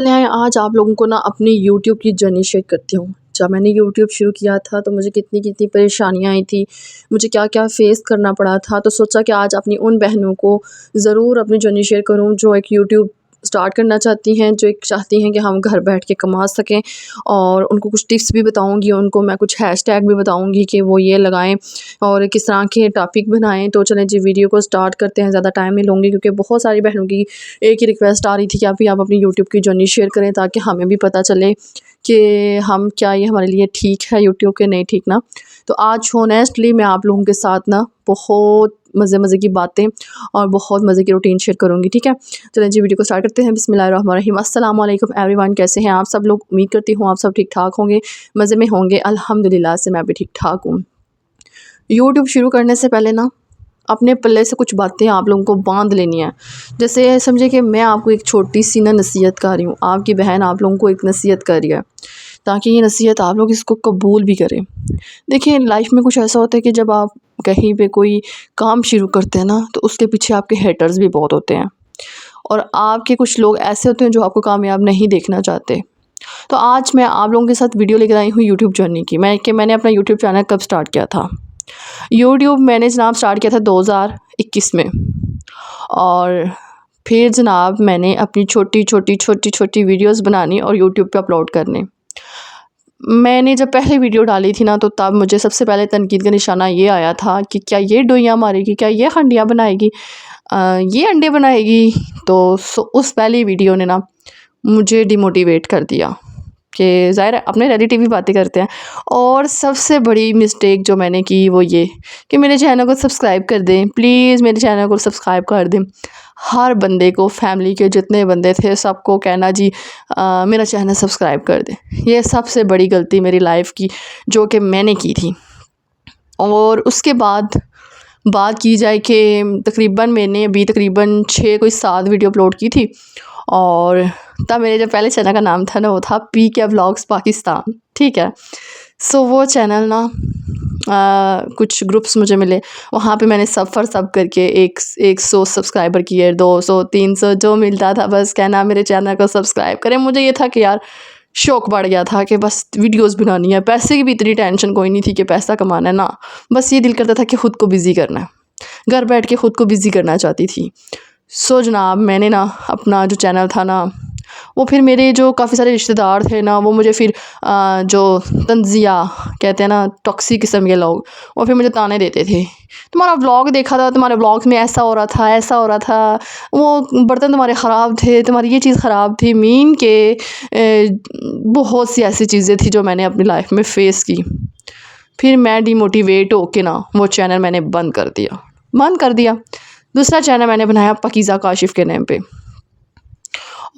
चले आए आज आप लोगों को ना अपनी यूट्यूब की जर्नी शेयर करती हूँ। जब मैंने यूट्यूब शुरू किया था तो मुझे कितनी कितनी परेशानियाँ आई थी, मुझे क्या क्या फेस करना पड़ा था। तो सोचा कि आज अपनी उन बहनों को ज़रूर अपनी जर्नी शेयर करूँ जो एक यूट्यूब स्टार्ट करना चाहती हैं, जो एक चाहती हैं कि हम घर बैठ के कमा सकें। और उनको कुछ टिप्स भी बताऊँगी, उनको मैं कुछ हैशटैग भी बताऊँगी कि वो ये लगाएँ और किस तरह के टॉपिक बनाएँ। तो चलें जी, वीडियो को स्टार्ट करते हैं। ज़्यादा टाइम नहीं लूँगी क्योंकि बहुत सारी बहनों की एक ही रिक्वेस्ट आ रही थी कि आप भी आप अपनी यूट्यूब की जर्नी शेयर करें ताकि हमें भी पता चले कि हम क्या ये हमारे लिए ठीक है यूट्यूब के नहीं ठीक ना। तो आज होनेस्टली मैं आप लोगों के साथ ना बहुत मज़े की बातें और बहुत मज़े की रूटीन शेयर करूँगी, ठीक है। चलें जी, वीडियो को स्टार्ट करते हैं। बिस्मिल्लाहिर्रहमानिर्रहीम। अस्सलाम वालेकुम एवरीवन, कैसे हैं आप सब लोग? उम्मीद करती हूँ आप सब ठीक ठाक होंगे, मज़े में होंगे। अल्हम्दुलिल्लाह से मैं भी ठीक ठाक हूँ। यूट्यूब शुरू करने से पहले ना अपने पल्ले से कुछ बातें आप लोगों को बांध लेनी है। जैसे समझे कि मैं आपको एक छोटी सी ना नसीहत कर रही हूँ, आपकी बहन आप लोगों को एक नसीहत कर रही है, ताकि ये नसीहत आप लोग इसको कबूल भी करें। देखिए, लाइफ में कुछ ऐसा होता है कि जब आप कहीं पे कोई काम शुरू करते हैं ना, तो उसके पीछे आपके हेटर्स भी बहुत होते हैं और आपके कुछ लोग ऐसे होते हैं जो आपको कामयाब नहीं देखना चाहते। तो आज मैं आप लोगों के साथ वीडियो लेकर आई हूँ यूट्यूब जर्नी की। मैंने अपना यूट्यूब चैनल कब स्टार्ट किया था। यूट्यूब मैंने जनाब स्टार्ट किया था 2021 में। और फिर जनाब मैंने अपनी छोटी वीडियोस बनानी और यूट्यूब पे अपलोड करने। मैंने जब पहले वीडियो डाली थी ना, तो तब मुझे सबसे पहले तनकीद का निशाना ये आया था कि क्या ये डोइयाँ मारेगी, क्या ये हंडियाँ बनाएगी, ये अंडे बनाएगी। तो उस पहली वीडियो ने ना मुझे डिमोटिवेट कर दिया कि ज़ाहिर है अपने रिलेटिव भी बातें करते हैं। और सबसे बड़ी मिस्टेक जो मैंने की वो ये कि मेरे चैनल को सब्सक्राइब कर दें, प्लीज़ मेरे चैनल को सब्सक्राइब कर दें। हर बंदे को, फैमिली के जितने बंदे थे सबको कहना जी मेरा चैनल सब्सक्राइब कर दें। ये सबसे बड़ी गलती मेरी लाइफ की जो कि मैंने की थी। और उसके बाद बात की जाए कि तकरीबन मैंने अभी तकरीबन 6 कोई 7 वीडियो अपलोड की थी। और तब मेरे जो पहले चैनल का नाम था ना, वो था पीके व्लॉग्स पाकिस्तान, ठीक है। सो वो चैनल ना कुछ ग्रुप्स मुझे मिले, वहाँ पे मैंने सब करके 100 सब्सक्राइबर किए, 200 300 जो मिलता था बस कहना मेरे चैनल को सब्सक्राइब करें। मुझे ये था कि यार शौक़ बढ़ गया था कि बस वीडियोस बनानी है। पैसे की भी इतनी टेंशन कोई नहीं थी कि पैसा कमाना है ना, बस ये दिल करता था कि ख़ुद को बिज़ी करना है, घर बैठ के ख़ुद को बिज़ी करना चाहती थी। सो जनाब मैंने ना अपना जो चैनल था ना, वो फिर मेरे जो काफ़ी सारे रिश्तेदार थे ना, वो मुझे फिर जो तंज़िया कहते हैं ना, टॉक्सिक किस्म के लोग, वो फिर मुझे ताने देते थे। तुम्हारा व्लॉग देखा था, तुम्हारे व्लॉग्स में ऐसा हो रहा था, ऐसा हो रहा था, वो बर्तन तुम्हारे ख़राब थे, तुम्हारी ये चीज़ ख़राब थी। मीन के बहुत सी ऐसी चीज़ें थी जो मैंने अपनी लाइफ में फ़ेस की। फिर मैं डिमोटिवेट होके ना वो चैनल मैंने बंद कर दिया। दूसरा चैनल मैंने बनाया पकीज़ा काशिफ़ के नेम पे।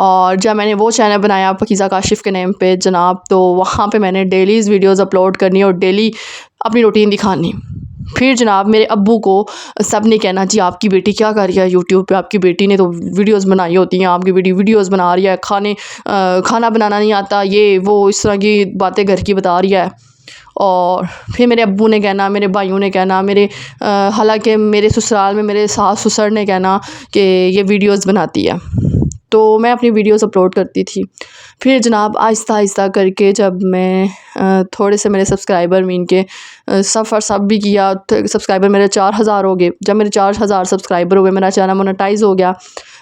और जब मैंने वो चैनल बनाया पकीज़ा काशिफ़ के नेम पे जनाब, तो वहाँ पे मैंने डेलीज़ वीडियोस अपलोड करनी और डेली अपनी रूटीन दिखानी। फिर जनाब मेरे अब्बू को सब ने कहना जी आपकी बेटी क्या कर रही है यूट्यूब पे, आपकी बेटी ने तो वीडियोस बनाई होती हैं, आपकी बेटी वीडियोस बना रही है, खाना बनाना नहीं आता, ये वो इस तरह की बातें घर की बता रही है। और फिर मेरे अब्बू ने कहना, मेरे भाइयों ने कहना, हालांकि मेरे ससुराल में मेरे सास ससुर ने कहना कि ये वीडियोस बनाती है। तो मैं अपनी वीडियोस अपलोड करती थी। फिर जनाब आहिस्ता करके जब मैं थोड़े से मेरे सब्सक्राइबर मीन के सब भी किया, तो सब्सक्राइबर मेरे 4000 हो गए। जब मेरे 4000 सब्सक्राइबर हो गए, मेरा चैनल मोनेटाइज़ हो गया,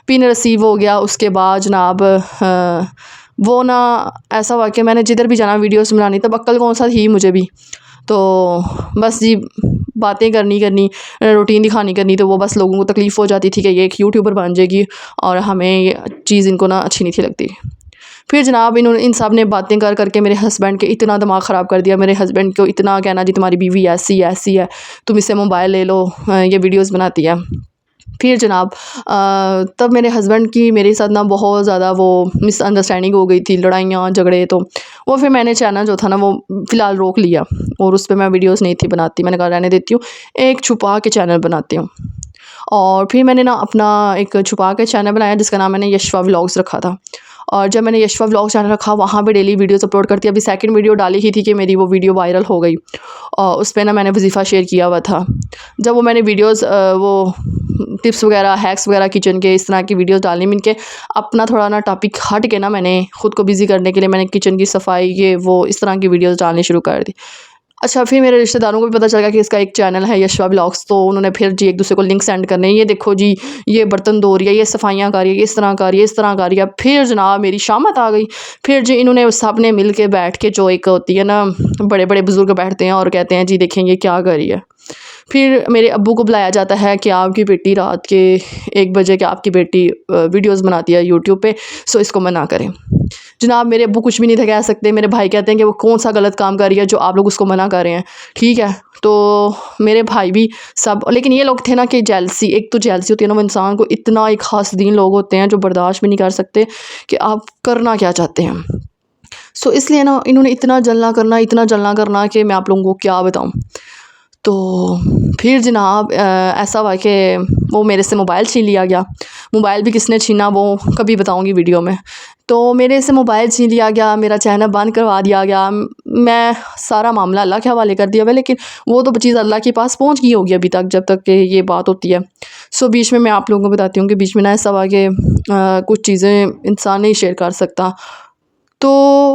पिन रिसीव हो गया। उसके बाद जनाब वो ना ऐसा हुआ कि मैंने जिधर भी जाना वीडियोस बनानी, तब अक्ल कौन सा थी मुझे भी, तो बस जी बातें करनी रूटीन दिखानी, तो वो बस लोगों को तकलीफ़ हो जाती थी कि ये एक यूट्यूबर बन जाएगी, और हमें ये चीज़ इनको ना अच्छी नहीं थी लगती। फिर जनाब इन सब ने बातें कर के मेरे हस्बैंड के इतना दिमाग ख़राब कर दिया। मेरे हस्बैंड को इतना कहना जी तुम्हारी बीवी ऐसी है, तुम इससे मोबाइल ले लो, ये वीडियोस बनाती है। फिर जनाब तब मेरे हस्बैंड की मेरे साथ ना बहुत ज़्यादा वो मिसअंडरस्टैंडिंग हो गई थी, लड़ाइयाँ झगड़े। तो वो फिर मैंने चैनल जो था ना वो फ़िलहाल रोक लिया और उस पर मैं वीडियोस नहीं थी बनाती। मैंने कहा रहने देती हूँ, एक छुपा के चैनल बनाती हूँ। और फिर मैंने ना अपना एक छुपा के चैनल बनाया जिसका नाम मैंने यशवा व्लॉग्स रखा था। और जब मैंने यशवा व्लॉग चैनल रखा, वहाँ पे डेली वीडियोस अपलोड करती। अभी सेकंड वीडियो डाली ही थी कि मेरी वो वीडियो वायरल हो गई, और उस पर ना मैंने वजीफ़ा शेयर किया हुआ था। जब वो मैंने वीडियोस वो टिप्स वगैरह, हैक्स वगैरह किचन के, इस तरह की वीडियोस डालनी। इनके अपना थोड़ा ना टॉपिक हट के ना मैंने खुद को बिज़ी करने के लिए मैंने किचन की सफाई ये वो इस तरह की वीडियोस डालनी शुरू कर दी। अच्छा, फिर मेरे रिश्तेदारों को भी पता चल गया कि इसका एक चैनल है यशवा व्लॉग्स, तो उन्होंने फिर जी एक दूसरे को लिंक सेंड करने, ये देखो जी ये बर्तन धो रही है, ये सफाइयाँ कर रही है, ये इस तरह कर रही है, इस तरह कर रही है। फिर जनाब मेरी शामत आ गई। फिर जी इन्होंने सब ने मिल के बैठ के, जो एक होती है ना बड़े बड़े बुज़ुर्ग बैठते हैं और कहते हैं जी देखें ये क्या कर रही है। फिर मेरे अब्बू को बुलाया जाता है कि आपकी बेटी रात के 1 बजे कि आपकी बेटी वीडियोस बनाती है यूट्यूब पे, सो इसको मना करें। जनाब मेरे अब्बू कुछ भी नहीं थे कह सकते। मेरे भाई कहते हैं कि वो कौन सा गलत काम कर रही है जो आप लोग उसको मना कर रहे हैं, ठीक है। तो मेरे भाई भी सब, लेकिन ये लोग थे ना कि जेलसी, एक तो जेलसी होती है ना, वो इंसान को इतना, एक खास दीन लोग होते हैं जो बर्दाश्त भी नहीं कर सकते कि आप करना क्या चाहते हैं। सो इसलिए ना इन्होंने इतना जलना करना कि मैं आप लोगों को क्या बताऊँ। तो फिर जनाब ऐसा हुआ कि वो मेरे से मोबाइल छीन लिया गया। मोबाइल भी किसने छीना वो कभी बताऊंगी वीडियो में। तो मेरे से मोबाइल छीन लिया गया, मेरा चैनल बंद करवा दिया गया। मैं सारा मामला अल्लाह के हवाले कर दिया हुआ, लेकिन वो तो चीज़ अल्लाह के पास पहुंच गई होगी अभी तक, जब तक कि ये बात होती है। सो बीच में मैं आप लोगों को बताती हूँ कि बीच में ना ऐसा हुआ कि कुछ चीज़ें इंसान नहीं शेयर कर सकता। तो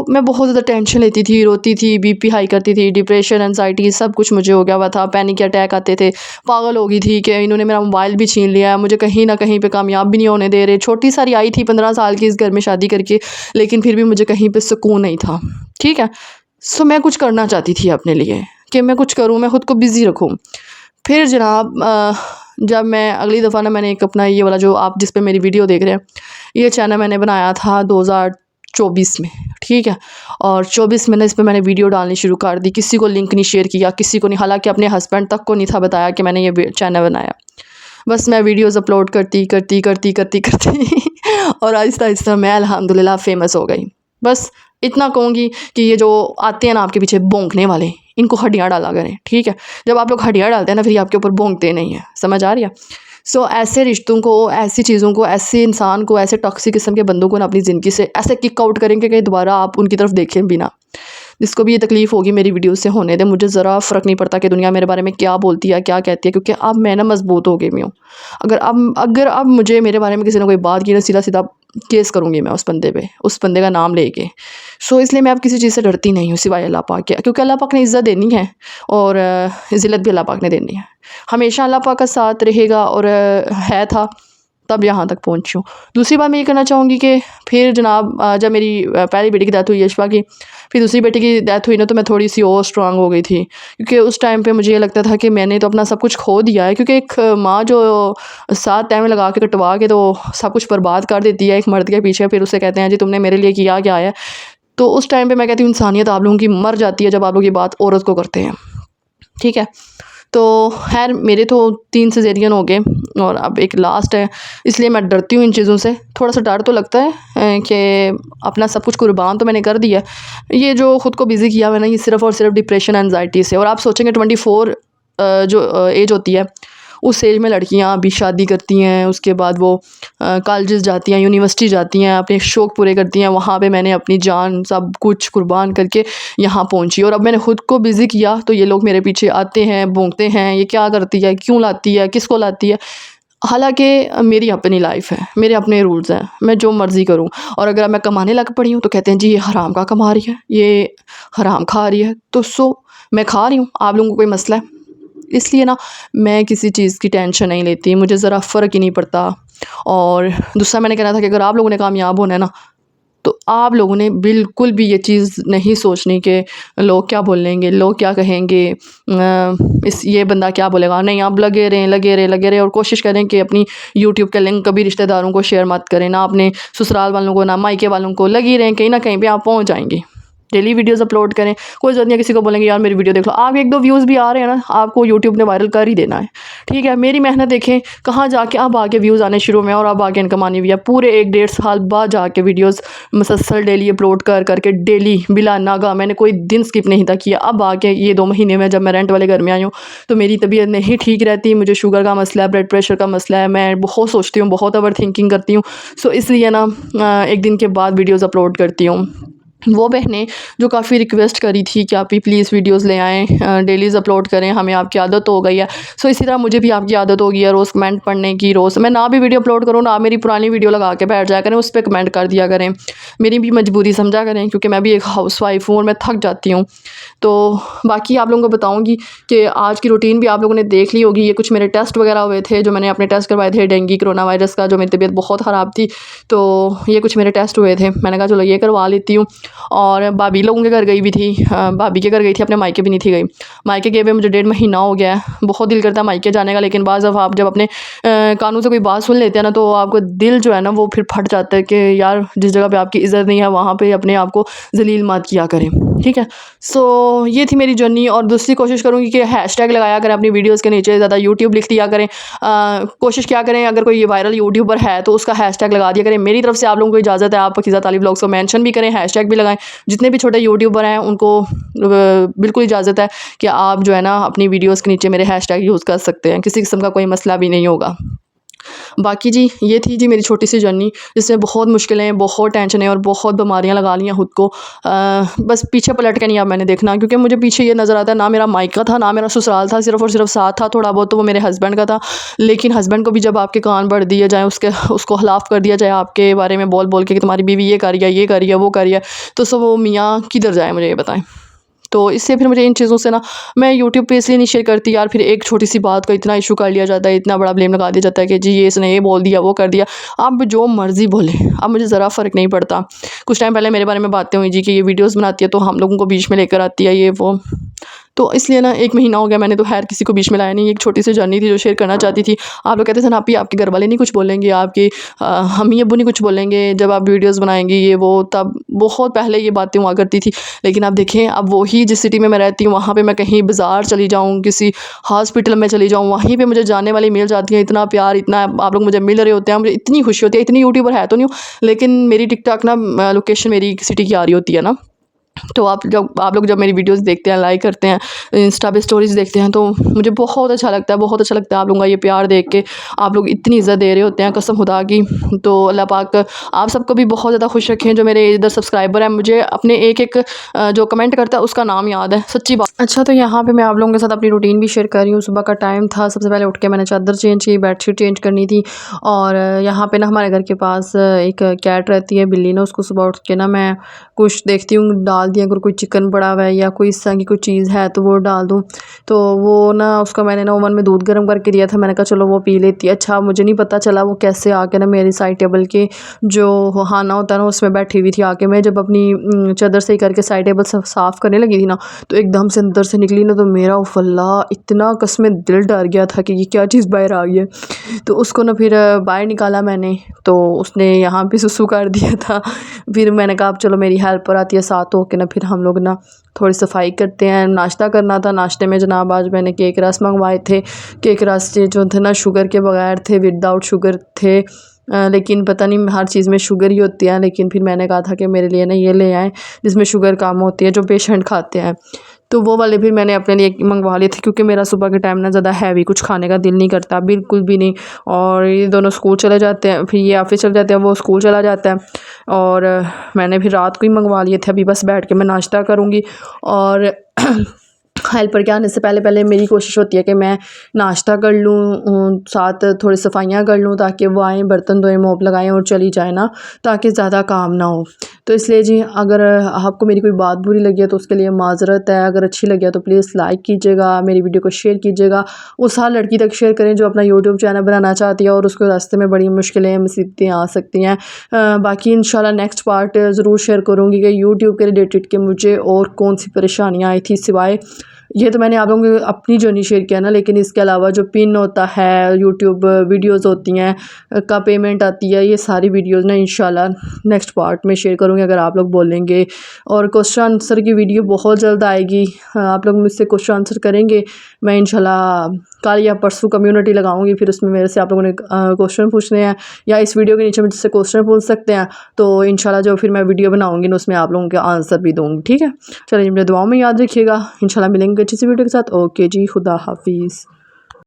मैं बहुत ज़्यादा टेंशन लेती थी, रोती थी, बीपी हाई करती थी, डिप्रेशन, एंजाइटी सब कुछ मुझे हो गया हुआ था, पैनिक अटैक आते थे, पागल हो गई थी कि इन्होंने मेरा मोबाइल भी छीन लिया है, मुझे कहीं ना कहीं पे कामयाब भी नहीं होने दे रहे। छोटी सारी आई थी 15 साल की इस घर में शादी करके, लेकिन फिर भी मुझे कहीं पे सुकून नहीं था, ठीक है। सो मैं कुछ करना चाहती थी अपने लिए कि मैं कुछ करूँ, मैं ख़ुद को बिज़ी रखूँ। फिर जनाब जब मैं अगली दफ़ा ना मैंने एक अपना ये वाला जो आप जिस पे मेरी वीडियो देख रहे हैं, ये चैनल मैंने बनाया था 2024 में, ठीक है। और 24 में ना इस पे मैंने वीडियो डालनी शुरू कर दी, किसी को लिंक नहीं शेयर किया, किसी को नहीं, हालांकि अपने हस्बैंड तक को नहीं था बताया कि मैंने ये चैनल बनाया। बस मैं वीडियोज़ अपलोड करती और आहिस्ता आहिस्ता मैं अल्हम्दुलिल्लाह फ़ेमस हो गई। बस इतना कहूँगी कि ये जो आते हैं ना आपके पीछे भौंकने वाले, इनको हड्डियाँ डाला करें, ठीक है। जब आप लोग हड्डियाँ डालते हैं ना, फिर ये आपके ऊपर भौंकते नहीं हैं, समझ आ रही है। सो ऐसे रिश्तों को, ऐसी चीज़ों को, ऐसे इंसान को, ऐसे टॉक्सिक किस्म के बंदों को ना अपनी ज़िंदगी से ऐसे किक आउट करेंगे कि दोबारा आप उनकी तरफ देखें भी ना। जिसको भी ये तकलीफ़ होगी मेरी वीडियो से होने दे, मुझे ज़रा फ़र्क नहीं पड़ता कि दुनिया मेरे बारे में क्या बोलती है, क्या कहती है, क्योंकि अब मैं ना मजबूत हो गई हूँ। अगर अब मुझे मेरे बारे में किसी ने कोई बात की ना, सीधा सीधा केस करूँगी मैं उस बंदे पे, उस बंदे का नाम लेके। सो इसलिए मैं अब किसी चीज़ से डरती नहीं हूँ सिवाय अल्लाह पाक के, क्योंकि अल्लाह पाक ने इज़्ज़त देनी है और ज़िल्लत भी अल्लाह पाक ने देनी है। हमेशा अल्लाह पाक का साथ रहेगा और है था, तब यहाँ तक पहुँची हूँ। दूसरी बात मैं ये कहना चाहूँगी कि फिर जनाब जब मेरी पहली बेटी की डेथ हुई यशवा की, फिर दूसरी बेटी की डेथ हुई ना, तो मैं थोड़ी सी और स्ट्रांग हो गई थी, क्योंकि उस टाइम पे मुझे ये लगता था कि मैंने तो अपना सब कुछ खो दिया है। क्योंकि एक माँ जो 7 टाइम लगा के कटवा के तो सब कुछ बर्बाद कर देती है एक मर्द के पीछे, फिर उसे कहते हैं जी तुमने मेरे लिए किया क्या है। तो उस टाइम पे मैं कहती हूँ इंसानियत आप लोगों की मर जाती है जब आप लोग ये बात औरत को करते हैं, ठीक है। तो खैर मेरे तो 3 सिज़ेरियन हो गए और अब एक लास्ट है, इसलिए मैं डरती हूँ इन चीज़ों से। थोड़ा सा डर तो लगता है कि अपना सब कुछ कुर्बान तो मैंने कर दिया। ये जो ख़ुद को बिज़ी किया हुआ है ना, ये सिर्फ़ और सिर्फ डिप्रेशन एंजाइटी से। और आप सोचेंगे 24 जो एज होती है, उस एज में लड़कियां अभी शादी करती हैं, उसके बाद वो कॉलेजेस जाती हैं, यूनिवर्सिटी जाती हैं, अपने शौक़ पूरे करती हैं। वहाँ पे मैंने अपनी जान सब कुछ कुर्बान करके यहाँ पहुँची, और अब मैंने ख़ुद को बिज़ी किया तो ये लोग मेरे पीछे आते हैं, भौंकते हैं, ये क्या करती है, क्यों लाती है, किसको लाती है। हालांकि मेरी अपनी लाइफ है, मेरे अपने रूल्स हैं, मैं जो मर्ज़ी करूं। और अगर मैं कमाने लग पड़ी हूँ तो कहते हैं जी ये हराम का कमा रही है, ये हराम खा रही है। तो मैं खा रही हूँ, आप लोगों को कोई मसला है? इसलिए ना मैं किसी चीज़ की टेंशन नहीं लेती, मुझे ज़रा फ़र्क ही नहीं पड़ता। और दूसरा मैंने कहना था कि अगर आप लोगों ने कामयाब होना है ना, तो आप लोगों ने बिल्कुल भी ये चीज़ नहीं सोचनी कि लोग क्या बोलेंगे, लोग क्या कहेंगे, ये बंदा क्या बोलेगा। नहीं, आप लगे रहें और कोशिश करें कि अपनी यूट्यूब के लिंक कभी रिश्तेदारों को शेयर मत करें, ना अपने ससुराल वालों को, ना मायके वालों को। लगी रहें, कहीं ना कहीं पे आप पहुँच जाएंगी। डेली वीडियोस अपलोड करें, कोई ज़रूरत नहीं है किसी को बोलेंगे यार मेरी वीडियो देख लो। आप 1-2 व्यूज़ भी आ रहे हैं ना, आपको यूट्यूब ने वायरल कर ही देना है, ठीक है। मेरी मेहनत देखें कहाँ जाके अब आके व्यूज़ आने शुरू में, और अब आगे इनकम आनी हुई है। पूरे 1-1.5 साल बाद जाके वीडियोज़ मुसलसल डेली अपलोड करके डेली बिला नागा मैंने कोई दिन स्किप नहीं था किया। अब आके ये 2 महीने में जब मैं रेंट वाले घर में आई हूँ तो मेरी तबीयत नहीं ठीक रहती, मुझे शुगर का मसला है, ब्लड प्रेशर का मसला है, मैं बहुत सोचती हूँ, बहुत ओवर थिंकिंग करती हूँ। सो इसलिए ना 1 दिन के बाद वीडियोज़ अपलोड करती हूँ। वो बहनें जो काफ़ी रिक्वेस्ट करी थी कि आप भी प्लीज़ वीडियोज़ ले आएँ, डेलीज़ अपलोड करें, हमें आपकी आदत हो गई है। सो इसी तरह मुझे भी आपकी आदत हो गई है रोज़ कमेंट पढ़ने की, रोज़ मैं ना भी वीडियो अपलोड करूँ ना, आप मेरी पुरानी वीडियो लगा के बैठ जाया करें, उस पे कमेंट कर दिया करें। मेरी भी मजबूरी समझा करें, क्योंकि मैं भी एक हाउसवाइफ़ हूँ और मैं थक जाती हूँ। तो बाकी आप लोगों को बताऊँगी कि आज की रूटीन भी आप लोगों ने देख ली होगी। ये कुछ मेरे टेस्ट वगैरह हुए थे, जो मैंने अपने टेस्ट करवाए थे डेंगू कोरोना वायरस का, जो मेरी तबीयत बहुत ख़राब थी। तो ये कुछ मेरे टेस्ट हुए थे, मैंने कहा चलो ये करवा लेती हूँ। और भाभी लोगों के घर गई भी थी, भाभी के घर गई थी, अपने मायके भी नहीं थी गई। मायके गए हुए मुझे 1.5 महीना हो गया है। बहुत दिल करता है मायके जाने का, लेकिन बाज़ दफ़ा आप जब अपने कानों से कोई बात सुन लेते हैं ना, तो आपको दिल जो है ना वो फिर फट जाता है कि यार जिस जगह पे आपकी इज़्ज़त नहीं है वहाँ पे अपने आप को ज़लील मत किया करें, ठीक है। सो ये थी मेरी जर्नी। और दूसरी कोशिश करूँगी कि हैशटैग लगाया करें अपनी वीडियोज़ के नीचे, ज़्यादा यूट्यूब लिख दिया करें। कोशिश क्या करें, अगर कोई वायरल यूट्यूबर है तो उसका हैशटैग लगा दिया करें। मेरी तरफ से आप लोगों को इजाज़त है, आप पाकीज़ा तालिब व्लॉग्स को मेंशन भी करें, हैशटैग भी लगाएं। जितने भी छोटे यूट्यूबर हैं उनको बिल्कुल इजाज़त है कि आप जो है ना अपनी वीडियोज़ के नीचे मेरे हैशटैग यूज़ कर सकते हैं, किसी किस्म का कोई मसला भी नहीं होगा। बाकी जी ये थी जी मेरी छोटी सी जर्नी, जिसमें बहुत मुश्किलें, बहुत टेंशनें और बहुत बीमारियां लगा ली हैं खुद को। बस पीछे पलट के नहीं अब मैंने देखना, क्योंकि मुझे पीछे ये नज़र आता है ना मेरा मायका था ना मेरा ससुराल था, सिर्फ़ और सिर्फ साथ था थोड़ा बहुत, तो वो मेरे हस्बैंड का था। लेकिन हस्बैंड को भी जब आपके कान भर दिए जाए, उसको हलाफ कर दिया जाए आपके बारे में बोल बोल के कि तुम्हारी बीवी ये कर रही है, ये कर रही है, वो कर रही है, तो सब वो मियाँ किधर जाए मुझे ये बताएं। तो इससे फिर मुझे इन चीज़ों से ना मैं यूट्यूब पे इसलिए नहीं शेयर करती यार, फिर एक छोटी सी बात का इतना इशू कर लिया जाता है, इतना बड़ा ब्लेम लगा दिया जाता है कि जी ये इसने ये बोल दिया, वो कर दिया। आप जो मर्ज़ी बोलें, अब मुझे ज़रा फ़र्क नहीं पड़ता। कुछ टाइम पहले मेरे बारे में बातें हुई जी कि ये वीडियोज़ बनाती है तो हम लोगों को बीच में लेकर आती है, ये वो। तो इसलिए ना 1 महीना हो गया, मैंने तो खैर किसी को बीच में लाया नहीं। एक छोटी सी जर्नी थी जो शेयर करना चाहती थी। आप लोग कहते थे ना आप ही आपके घर वाले नहीं कुछ बोलेंगे, आपके अम्मी-अब्बू नहीं कुछ बोलेंगे जब आप वीडियोज़ बनाएँगी ये वो, तब बहुत पहले ये बातें हुआ करती थी। लेकिन अब देखें, अब वही जिस सिटी में मैं रहती हूँ वहाँ पे मैं कहीं बाज़ार चली जाऊँ, किसी हॉस्पिटल में चली जाऊँ, वहीं पे मुझे जानने वाली मिल जाती हैं। इतना प्यार, इतना आप लोग मुझे मिल रहे होते हैं, मुझे इतनी खुशी होती है। इतनी यूट्यूबर है तो नहीं हूँ, लेकिन मेरी टिकटॉक ना लोकेशन मेरी सिटी की आ रही होती है ना, तो आप लोग जब मेरी वीडियोज़ देखते हैं, लाइक करते हैं, इंस्टा पे स्टोरीज़ देखते हैं, तो मुझे बहुत अच्छा लगता है, बहुत अच्छा लगता है आप लोगों का ये प्यार देख के। आप लोग इतनी इज़्ज़त दे रहे होते हैं कसम खुदा की। तो अल्लाह पाक आप सबको भी बहुत ज़्यादा खुश रखें। जो मेरे इधर सब्सक्राइबर हैं, मुझे अपने एक-एक जो कमेंट करता है उसका नाम याद है, सच्ची बात। अच्छा, तो यहाँ पे मैं आप लोगों के साथ अपनी रूटीन भी शेयर कर रही हूँ। सुबह का टाइम था, सबसे पहले उठ के मैंने चादर चेंज की, बेडशीट चेंज करनी थी। और यहाँ पे ना हमारे घर के पास एक कैट रहती है, बिल्ली ना, उसको सुबह उठ के ना मैं कुछ देखती हूँ डाल दिया, अगर कोई चिकन पड़ा हुआ है या कोई इस तरह की कोई चीज़ है तो वो डाल दूँ। तो वो ना उसका मैंने ना ओवन में दूध गर्म करके दिया था, मैंने कहा चलो वो पी लेती है। अच्छा, मुझे नहीं पता चला वो कैसे आके ना मेरी साइड टेबल के जो खाना होता है ना उसमें बैठी हुई थी आके। मैं जब अपनी चादर सही करके साइड टेबल साफ़ करने लगी थी ना, तो एकदम से अंदर से निकली ना, तो मेरा उफल्ला इतना कसमें दिल डर गया था कि ये क्या चीज़ बाहर आ गई है। तो उसको ना फिर बाहर निकाला मैंने, तो उसने यहाँ पे सुसु कर दिया था। फिर मैंने कहा अब चलो मेरी हेल्पर आती है साथ होके ना, फिर हम लोग ना थोड़ी सफाई करते हैं। नाश्ता करना था, नाश्ते में जनाब आज मैंने केक रस मंगवाए थे। केक रस जो थे ना शुगर के बगैर थे, विदाउट शुगर थे। लेकिन पता नहीं हर चीज़ में शुगर ही होती है, लेकिन फिर मैंने कहा था कि मेरे लिए ना ये ले आएँ जिसमें शुगर कम होती है, जो पेशेंट खाते हैं। तो वो वाले फिर मैंने अपने लिए मंगवा लिए थे, क्योंकि मेरा सुबह के टाइम ना ज़्यादा हैवी कुछ खाने का दिल नहीं करता, बिल्कुल भी नहीं। और ये दोनों स्कूल चले जाते हैं, फिर ये ऑफिस चले जाते हैं, वो स्कूल चला जाता है। और मैंने फिर रात को ही मंगवा लिए थे। अभी बस बैठ के मैं नाश्ता करूँगी। और हेल्पर के आने से पहले पहले मेरी कोशिश होती है कि मैं नाश्ता कर लूँ, साथ थोड़ी सफाइयाँ कर लूँ, ताकि वो आएँ, बर्तन धोएं, मोप लगाएं और चली जाए ना, ताकि ज़्यादा काम ना हो। तो इसलिए जी अगर आपको मेरी कोई बात बुरी लगी है तो उसके लिए माज़रत है। अगर अच्छी लगी है तो प्लीज़ लाइक कीजिएगा, मेरी वीडियो को शेयर कीजिएगा, उस हर लड़की तक शेयर करें जो अपना यूट्यूब चैनल बनाना चाहती है और उसके रास्ते में बड़ी मुश्किलें मुसीबतें आ सकती हैं। बाकी इंशाल्लाह नेक्स्ट पार्ट ज़रूर शेयर करूँगी कि यूट्यूब के रिलेटेड कि मुझे और कौन सी परेशानियाँ आई थी, सिवाय ये तो मैंने आप लोगों को अपनी जर्नी शेयर किया ना, लेकिन इसके अलावा जो पिन होता है, यूट्यूब वीडियोस होती हैं का पेमेंट आती है, ये सारी वीडियोस ना इंशाल्लाह नेक्स्ट पार्ट में शेयर करूँगी अगर आप लोग बोलेंगे। और क्वेश्चन आंसर की वीडियो बहुत जल्द आएगी, आप लोग मुझसे क्वेश्चन आंसर करेंगे। मैं इंशाल्लाह कल या परसों कम्युनिटी लगाऊंगी, फिर उसमें मेरे से आप लोगों ने क्वेश्चन पूछने हैं या इस वीडियो के नीचे मुझसे क्वेश्चन पूछ सकते हैं। तो इंशाल्लाह जो फिर मैं वीडियो बनाऊंगी ना उसमें आप लोगों के आंसर भी दूँगी, ठीक है। चलिए मुझे दुआओं में याद रखिएगा, इंशाल्लाह मिलेंगे अच्छी सी वीडियो के साथ। ओके जी, खुदा हाफिज़।